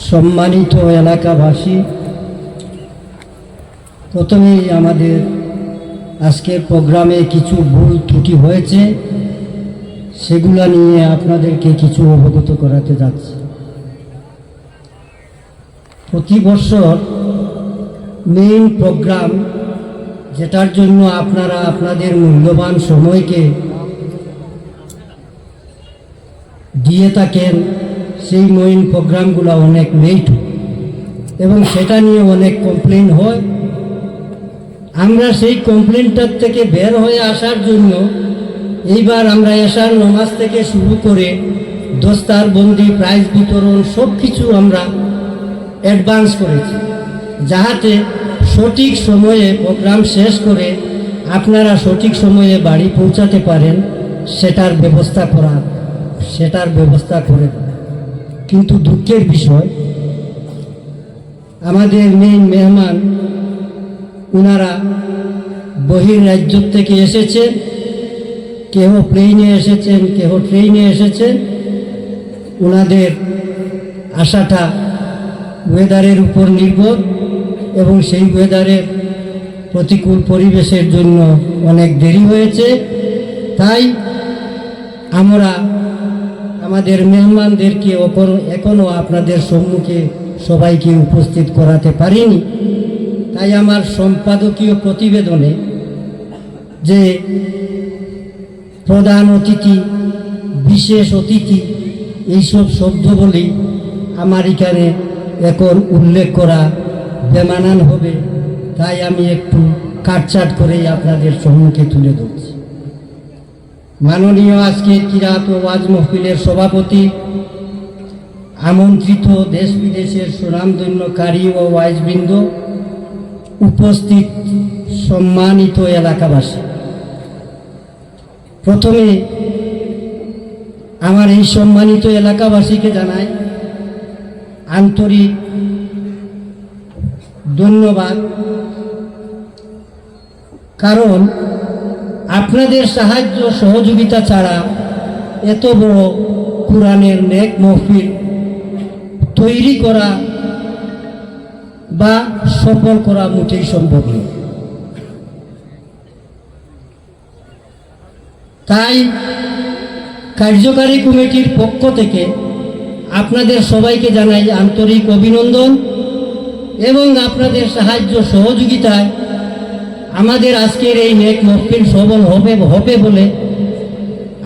সম্মানিত এলাকাবাসী, প্রথমেই আমাদের আজকের প্রোগ্রামে কিছু ভুল ত্রুটি হয়েছে, সেগুলো নিয়ে আপনাদেরকে কিছু অবগত করাতে যাচ্ছি। প্রতি বছর মেইন প্রোগ্রাম, যেটার জন্য আপনারা আপনাদের মূল্যবান সময়কে দিয়ে থাকেন, সেই মেইন প্রোগ্রামগুলো অনেক লেট এবং সেটা নিয়ে অনেক কমপ্লেন হয়। আমরা সেই কমপ্লেনটার থেকে বের হয়ে আসার জন্য এইবার আমরা এশার নামাজ থেকে শুরু করে দস্তারবন্দি, প্রাইজ বিতরণ সব কিছু আমরা অ্যাডভান্স করেছি, যাহাতে সঠিক সময়ে প্রোগ্রাম শেষ করে আপনারা সঠিক সময়ে বাড়ি পৌঁছাতে পারেন, সেটার ব্যবস্থা করে। কিন্তু দুঃখের বিষয়, আমাদের মেইন মেহমান ওনারা বহির্রাজ্য থেকে এসেছেন, কেহ প্লেনে এসেছেন, কেহ ট্রেনে এসেছেন। ওনাদের আসাটা ওয়েদারের উপর নির্ভর এবং সেই ওয়েদারের প্রতিকূল পরিবেশের জন্য অনেক দেরি হয়েছে। তাই আমরা আমাদের মেহমানদেরকে এখনও আপনাদের সম্মুখে সবাইকে উপস্থিত করাতে পারিনি। তাই আমার সম্পাদকীয় প্রতিবেদনে যে প্রধান অতিথি, বিশেষ অতিথি, এইসব শব্দগুলি আমার এখানে এখন উল্লেখ করা বেমানান হবে, তাই আমি একটু কাটছাট করেই আপনাদের সম্মুখে তুলে ধরছি। মাননীয় আজকের কিরাত ও ওয়াজ মাহফিলের সভাপতি, আমন্ত্রিত দেশ বিদেশের সুনামধন্য কারি ও ওয়াইজবৃন্দ, উপস্থিত সম্মানিত এলাকাবাসী, প্রথমে আমার এই সম্মানিত এলাকাবাসীকে জানাই আন্তরিক ধন্যবাদ। কারণ আপনাদের সাহায্য সহযোগিতা ছাড়া এত বড় কোরআনের নেক মাহফিল তৈরি করা বা সফল করা মোটেই সম্ভব নয়। তাই কার্যকারী কমিটির পক্ষ থেকে আপনাদের সবাইকে জানাই আন্তরিক অভিনন্দন এবং আপনাদের সাহায্য সহযোগিতায় আমাদের আজকের এই নেক মাহফিল সফল হবে বলে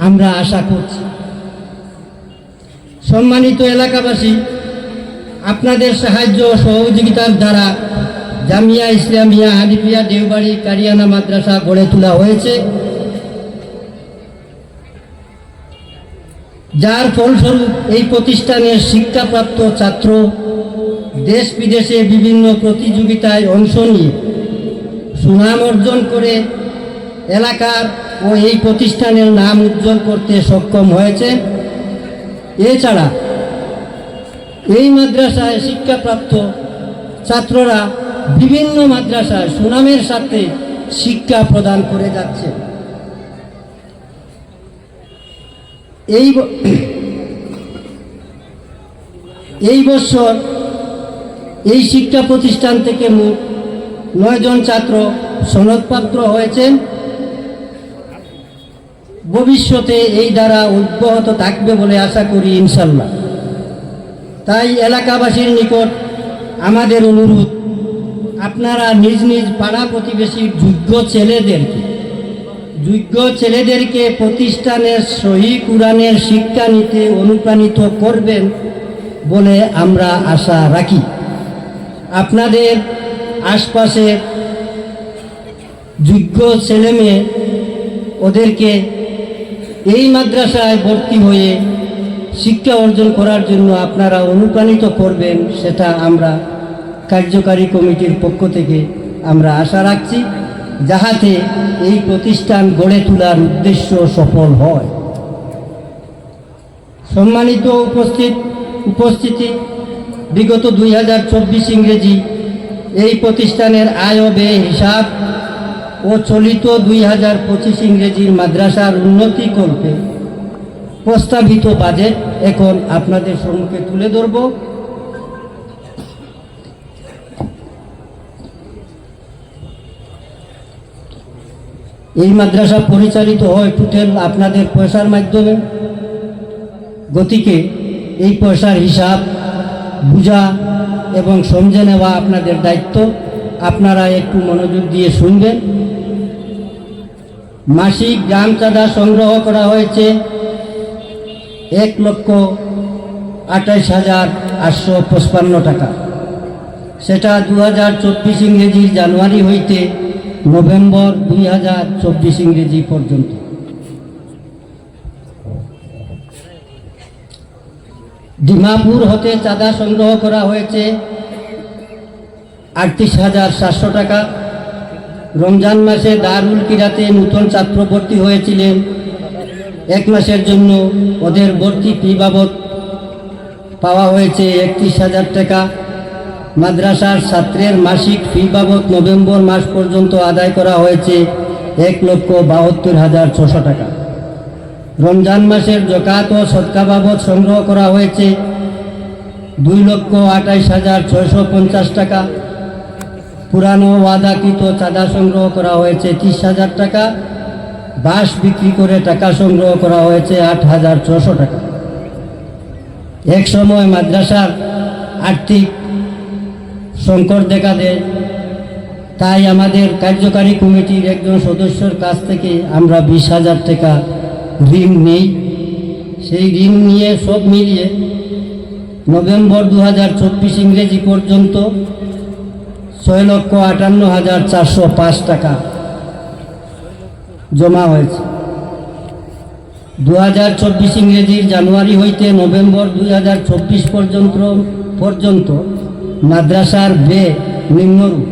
আমরা আশা করছি। সম্মানিত এলাকাবাসী, আপনাদের সাহায্য সহযোগিতার দ্বারা জামিয়া ইসলামিয়া হানিফিয়া দেওবাড়ি কারিয়ানা মাদ্রাসা গড়ে তোলা হয়েছে, যার ফলস্বরূপ এই প্রতিষ্ঠানের শিক্ষাপ্রাপ্ত ছাত্র দেশ বিদেশে বিভিন্ন প্রতিযোগিতায় অংশ নিয়ে সুনাম অর্জন করে এলাকার ও এই প্রতিষ্ঠানের নাম উজ্জ্বল করতে সক্ষম হয়েছে। এছাড়া এই মাদ্রাসায় শিক্ষাপ্রাপ্ত ছাত্ররা বিভিন্ন মাদ্রাসায় সুনামের সাথে শিক্ষা প্রদান করে যাচ্ছে। এই বছর এই শিক্ষা প্রতিষ্ঠান থেকে মোট 9 জন ছাত্র সনদপ্রাপ্ত হয়েছেন। ভবিষ্যতে এই দ্বারা অব্যাহত থাকবে বলে আশা করি ইনশাল্লাহ। তাই এলাকাবাসীর নিকট আমাদের অনুরোধ, আপনারা নিজ নিজ পাড়া প্রতিবেশীর যোগ্য ছেলেদেরকে প্রতিষ্ঠানের সহি কোরআনের শিক্ষা নিতে অনুপ্রাণিত করবেন বলে আমরা আশা রাখি। আপনাদের আশপাশের যোগ্য ছেলেমেয়ে ওদেরকে এই মাদ্রাসায় ভর্তি হয়ে শিক্ষা অর্জন করার জন্য আপনারা অনুপ্রাণিত করবেন, সেটা আমরা কার্যকারী কমিটির পক্ষ থেকে আমরা আশা রাখছি, যাহাতে এই প্রতিষ্ঠান গড়ে তোলার উদ্দেশ্য সফল হয়। সম্মানিত উপস্থিতি, বিগত 2024 ইংরেজি এই প্রতিষ্ঠানের আয় ও ব্যয় হিসাব ও চলিত 2025 ইংরেজির মাদ্রাসার উন্নতিকল্পে প্রস্তাবিত বাজেট এখন আপনাদের সম্মুখে তুলে ধরব। এই মাদ্রাসা পরিচালিত হয় টোটাল আপনাদের পয়সার মাধ্যমে। গতিকে এই পয়সার হিসাব বুঝা এবং সমঝে নেওয়া আপনাদের দায়িত্ব। আপনারা একটু মনোযোগ দিয়ে শুনবেন। মাসিক গ্রাম চাঁদা সংগ্রহ করা হয়েছে 1,28,855 টাকা। সেটা 2024 ইংরেজির জানুয়ারি হইতে নভেম্বর 2024 ইংরেজি পর্যন্ত। ডিমাপুর হতে চাঁদা সংগ্রহ করা হয়েছে 38,700 টাকা। রমজান মাসে দারুল কিরাতে নূতন ছাত্র ভর্তি হয়েছিলেন, 1 মাসের জন্য ওদের ভর্তি ফি বাবদ পাওয়া হয়েছে 31,000 টাকা। মাদ্রাসার ছাত্রের মাসিক ফি বাবদ নভেম্বর মাস পর্যন্ত আদায় করা হয়েছে 1,72,600 টাকা। রমজান মাসের যাকাত ও সদকা বাবদ সংগ্রহ করা হয়েছে 2,28,650 টাকা। পুরানো ওয়াদাকৃত চাঁদা সংগ্রহ করা হয়েছে 30,000 টাকা। বাঁশ বিক্রি করে টাকা সংগ্রহ করা হয়েছে 8,600 টাকা। এক সময় মাদ্রাসার আর্থিক সংকট দেখা দেয়, তাই আমাদের কার্যকারী কমিটির একজন সদস্যর কাছ থেকে আমরা 20,000 টাকা ঋণ নেই। সেই ঋণ নিয়ে সব মিলিয়ে নভেম্বর 2024 ইংরেজি পর্যন্ত 6,58,405 টাকা জমা হয়েছে। 2024 ইংরেজির জানুয়ারি হইতে নভেম্বর 2024 পর্যন্ত মাদ্রাসার ব্যয় নিম্নরূপ: